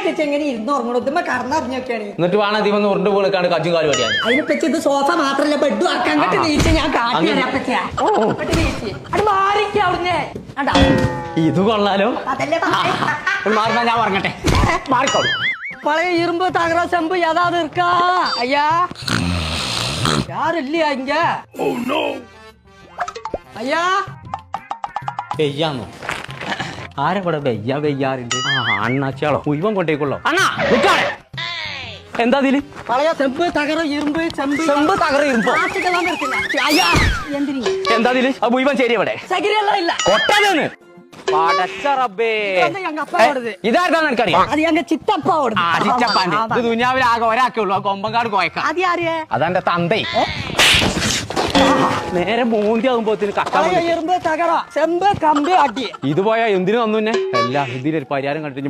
വെച്ച് എങ്ങനെ ഇരുന്ന് ഉറങ്ങണം ഇതുമ്മ കറന്നറിഞ്ഞൊക്കെയാണ്. എന്നിട്ട് വേണം ഇതിവന്ന് ഉരുണ്ട് പോണിക്കാണ്ട് കച്ചും കാല് പറ്റിയാണ്. അതിനെപ്പറ്റി ഇത് സോഫ മാത്രല്ല ബെഡും ആക്കാൻ അങ്ങോട്ട് നീച്ച് ഞാൻ കാട്ടിപ്പറ്റിയാ അത് മാറിക്ക അവിടുന്ന്. ഇത് കൊള്ളാലോ. അതല്ലേ മാറുന്ന ഞാൻ പറഞ്ഞട്ടെ മാറിക്കോളൂ. பழைய இரும்பு தகர செம்பு ஏதாவது இருக்கா ஐயா? யாரும் இல்லையா இங்க? ஐயா വെയ്യാന്നോ? ആരെവിടെ വെയ്യ വെയ്യാറുണ്ട്? അണ്ണാച്ചാളോ മുഴുവൻ കൊണ്ടേക്കുള്ളോ? അണ്ണാ എന്താ ഇതില്? பழைய செம்பு தகரம் இரும்பு செம்பு ചെമ്പ് തകര ഇരുമ്പോ? பிளாஸ்டிக்லாம் இருக்குல்ல ஐயா எந்திரி. എന്താ ഇതില്? ആ മുഴുവൻ ശരി എവിടെ? சகிரியெல்லாம் இல்ல. കൊട്ടാലെന്ന് പടച്ച റബ്ബേ. எங்க அப்பாவோடது. ഇതാർക്കാന്ന് എനിക്കറിയാം. அது எங்க சித்தப்பாவோடது. ചിറ്റപ്പാന്റെ ഇത് ദുനിയാവിൽ ആകെ ഒരാക്കേ ഉള്ളൂ. ആ കൊമ്പങ്കാട് കോയക്ക. அது யாரு? അതെന്റെ തന്തേ. നേരെ മോന്തി ആകുമ്പോത്തിന് കക്കാൻ பழைய இரும்பு தகரம் செம்பு கம்பு அடி. ഇത് പോയാ എന്തിനു വന്നു? അല്ല ഇതിലൊരു പരിഹാരം കണ്ടിട്ട്